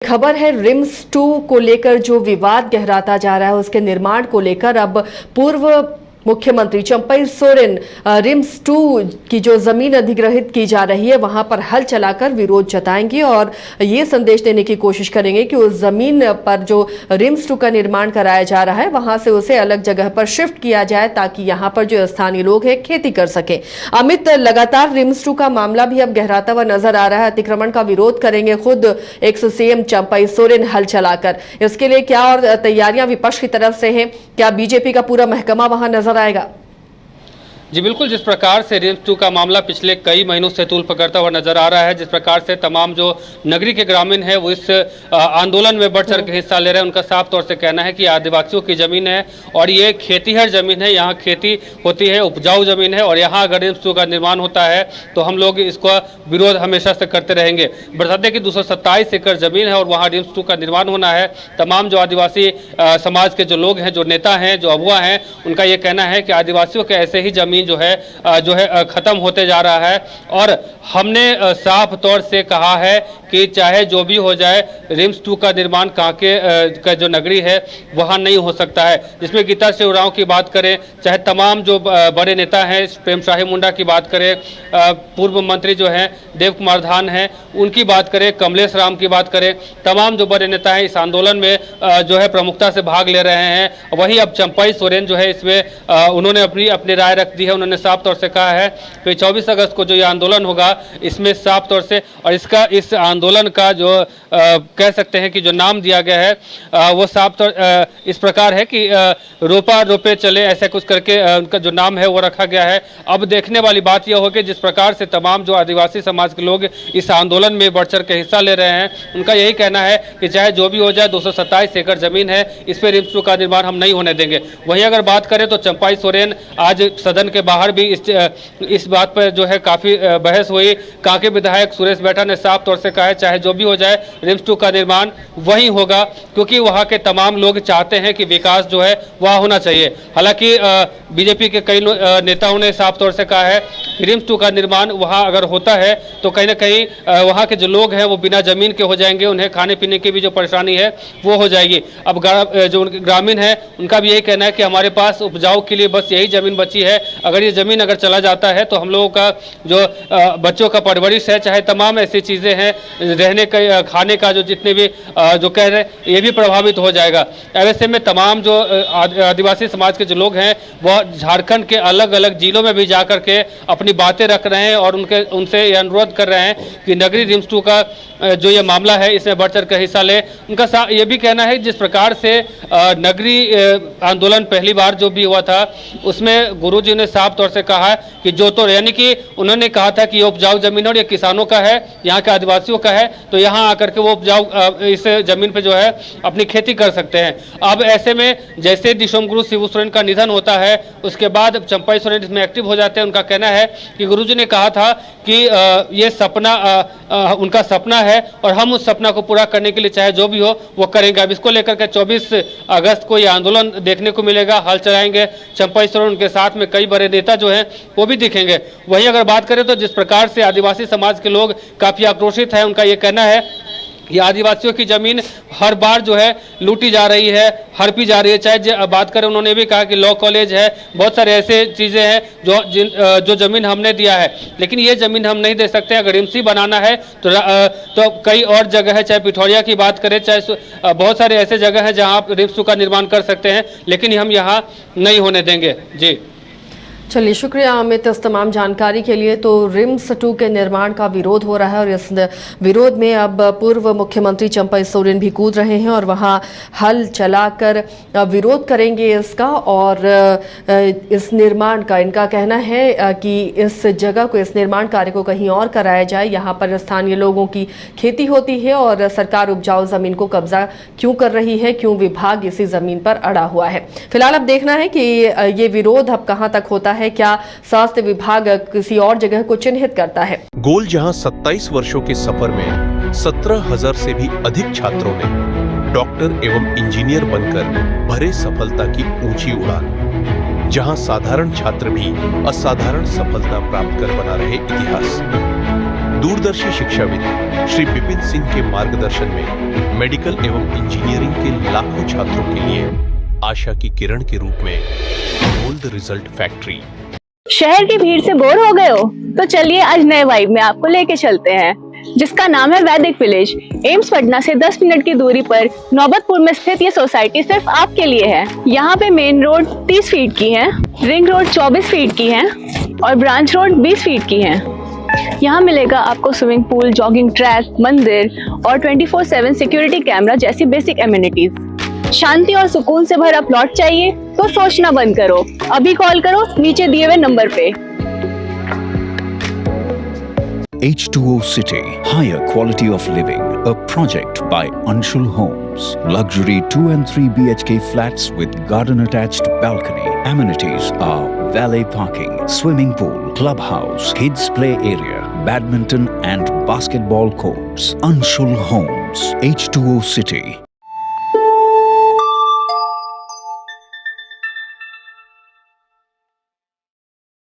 खबर है रिम्स 2 को लेकर जो विवाद गहराता जा रहा है उसके निर्माण को लेकर अब पूर्व मुख्यमंत्री चंपई सोरेन रिम्स 2 की जो जमीन अधिग्रहित की जा रही है वहां पर हल चलाकर विरोध जताएंगे और ये संदेश देने की कोशिश करेंगे कि उस जमीन पर जो रिम्स 2 का निर्माण कराया जा रहा है वहां से उसे अलग जगह पर शिफ्ट किया जाए ताकि यहां पर जो स्थानीय लोग हैं खेती कर सके। अमित, लगातार रिम्स 2 का मामला भी अब गहराता हुआ नजर आ रहा है। अतिक्रमण का विरोध करेंगे खुद एक्स सीएम चंपई सोरेन हल चलाकर। इसके लिए क्या और तैयारियां विपक्ष की तरफ से हैं? क्या बीजेपी का पूरा महकमा वहां नजर आएगा? जी बिल्कुल, जिस प्रकार से रिम्स 2 का मामला पिछले कई महीनों से तूल पकड़ता हुआ नजर आ रहा है, जिस प्रकार से तमाम जो नगरी के ग्रामीण है वो इस आंदोलन में बढ़ चढ़ के हिस्सा ले रहे हैं। उनका साफ तौर से कहना है कि आदिवासियों की जमीन है और ये खेतीहर जमीन है, यहाँ खेती होती है, उपजाऊ जमीन है और यहाँ अगर रिम्स 2 का निर्माण होता है तो हम लोग इसका विरोध हमेशा से करते रहेंगे। बता दें कि 227 एकड़ जमीन है और वहाँ रिम्स 2 का निर्माण होना है। तमाम जो आदिवासी समाज के जो लोग हैं, जो नेता हैं, जो अगुआ हैं, उनका ये कहना है कि आदिवासियों के ऐसे ही जमीन जो है खत्म होते जा रहा है और हमने साफ तौर से कहा है कि चाहे जो भी हो जाए रिम्स 2 का निर्माण कांके का जो नगरी है वहाँ नहीं हो सकता है। जिसमें गीता सिंह उरांव की बात करें, चाहे तमाम जो बड़े नेता हैं, प्रेम शाही मुंडा की बात करें, पूर्व मंत्री जो हैं देव कुमार धान हैं उनकी बात करें, कमलेश राम की बात करें, तमाम जो बड़े नेता हैं इस आंदोलन में जो है प्रमुखता से भाग ले रहे हैं। वहीं अब चंपई सोरेन जो है इसमें उन्होंने अपनी राय रख दी है। उन्होंने साफ तौर से कहा है कि 24 अगस्त को जो ये आंदोलन होगा इसमें साफ तौर से और इस आंदोलन का जो कह सकते हैं कि जो नाम दिया गया है वो साफ तौर इस प्रकार है कि रोपा रोपे चले, ऐसा कुछ करके उनका जो नाम है वो रखा गया है। अब देखने वाली बात यह होगी जिस प्रकार से तमाम जो आदिवासी समाज के लोग इस आंदोलन में बढ़ चढ़ के हिस्सा ले रहे हैं, उनका यही कहना है कि चाहे जो भी हो जाए 227 एकड़ जमीन है, इस पर रिम्स 2 का निर्माण हम नहीं होने देंगे। वहीं अगर बात करें तो चंपई सोरेन आज सदन के बाहर भी इस बात पर जो है काफ़ी बहस हुई। कांके विधायक सुरेश बैठा ने साफ तौर से कहा है चाहे जो भी हो जाए रिम्स 2 का निर्माण वहीं होगा, क्योंकि वहाँ के तमाम लोग चाहते हैं कि विकास जो है वह होना चाहिए। हालांकि बीजेपी के कई नेताओं ने साफ तौर से कहा है कि रिम्स 2 का निर्माण वहाँ अगर होता है तो कहीं ना कहीं वहाँ के जो लोग हैं वो बिना जमीन के हो जाएंगे, उन्हें खाने पीने की भी जो परेशानी है वो हो जाएगी। अब जो ग्रामीण है उनका भी यही कहना है कि हमारे पास उपजाऊ के लिए बस यही जमीन बची है। अगर ये जमीन अगर चला जाता है तो हम लोगों का जो बच्चों का परवरिश है, चाहे तमाम ऐसी चीज़ें हैं, रहने का खाने का जो जितने भी जो कह रहे हैं ये भी प्रभावित हो जाएगा। ऐसे में तमाम जो आदिवासी समाज के जो लोग हैं वह झारखंड के अलग अलग जिलों में भी जाकर के अपनी बातें रख रहे हैं और उनसे ये अनुरोध कर रहे हैं कि नगरी रिम्स 2 का जो ये मामला है इसमें बढ़ चढ़ कर हिस्सा ले। उनका ये भी कहना है जिस प्रकार से नगरी आंदोलन पहली बार जो भी हुआ था उसमें गुरुजी ने साफ तौर से कहा कि जो तो यानी कि उन्होंने कहा था कि ये उपजाऊ जमीन और ये किसानों का है, यहाँ के आदिवासियों का है, तो यहाँ आकर के वो उपजाऊ इस जमीन पे जो है अपनी खेती कर सकते हैं। अब ऐसे में जैसे दिशोम गुरु शिबू सोरेन का निधन होता है उसके बाद चंपई सोरेन इसमें एक्टिव हो जाते हैं। उनका कहना है कि गुरुजी ने कहा था कि ये सपना उनका सपना है और हम उस सपना को पूरा करने के लिए चाहे जो भी हो वो करेंगे। अब इसको लेकर के 24 अगस्त को ये आंदोलन देखने को मिलेगा, हल चलाएंगे चंपई सोरेन, उनके साथ में कई बड़े नेता जो हैं वो भी दिखेंगे। वहीं अगर बात करें तो जिस प्रकार से आदिवासी समाज के लोग काफ़ी आक्रोशित हैं, उनका ये कहना है ये आदिवासियों की ज़मीन हर बार जो है लूटी जा रही है, हड़पी जा रही है। चाहे बात करें, उन्होंने भी कहा कि लॉ कॉलेज है, बहुत सारे ऐसे चीज़ें हैं जो ज़मीन हमने दिया है, लेकिन ये ज़मीन हम नहीं दे सकते। अगर रिम्स ही बनाना है तो कई और जगह है, चाहे पिठौरिया की बात करें, चाहे बहुत सारे ऐसे जगह हैं जहाँ आप रिम्स 2 का निर्माण कर सकते हैं, लेकिन हम यहाँ नहीं होने देंगे। जी चलिए, शुक्रिया अमित इस तमाम जानकारी के लिए। तो रिम्स 2 के निर्माण का विरोध हो रहा है और इस विरोध में अब पूर्व मुख्यमंत्री चंपई सोरेन भी कूद रहे हैं और वहां हल चलाकर विरोध करेंगे इसका और इस निर्माण का इनका कहना है कि इस जगह को, इस निर्माण कार्य को कहीं और कराया जाए। यहाँ पर स्थानीय लोगों की खेती होती है और सरकार उपजाऊ जमीन को कब्जा क्यों कर रही है, क्यों विभाग इसी जमीन पर अड़ा हुआ है। फिलहाल अब देखना है कि ये विरोध अब कहाँ तक होता है, क्या स्वास्थ्य विभाग किसी और जगह को चिन्हित करता है। गोल जहां 27 वर्षों के सफर में 17,000 से भी अधिक छात्रों ने डॉक्टर एवं इंजीनियर बनकर भरे सफलता की ऊंची उड़ान, जहां साधारण छात्र भी असाधारण सफलता प्राप्त कर बना रहे इतिहास। दूरदर्शी शिक्षाविद श्री विपिन सिंह के मार्गदर्शन में मेडिकल एवं इंजीनियरिंग के लाखों छात्रों के लिए आशा की किरण के रूप में गोल्ड रिजल्ट फैक्ट्री। शहर की भीड़ से बोर हो गए हो? तो चलिए आज नए वाइब में आपको लेके चलते हैं, जिसका नाम है वैदिक विलेज। एम्स पटना से 10 मिनट की दूरी पर नौबतपुर में स्थित ये सोसाइटी सिर्फ आपके लिए है। यहाँ पे मेन रोड 30 फीट की है, रिंग रोड 24 फीट की है और ब्रांच रोड 20 फीट की है। यहाँ मिलेगा आपको स्विमिंग पूल, जॉगिंग ट्रैक, मंदिर और 24/7 सिक्योरिटी कैमरा जैसी बेसिक एमिनिटीज। शांति और सुकून से भरा प्लॉट चाहिए तो सोचना बंद करो, अभी कॉल करो नीचे दिए हुए नंबर पे। H2O City, higher quality of living, a project by Anshul Homes. Luxury 2 and 3 BHK flats with garden attached balcony. Amenities are valet parking, swimming pool, clubhouse, kids play area, badminton and basketball courts. Anshul Homes, H2O City.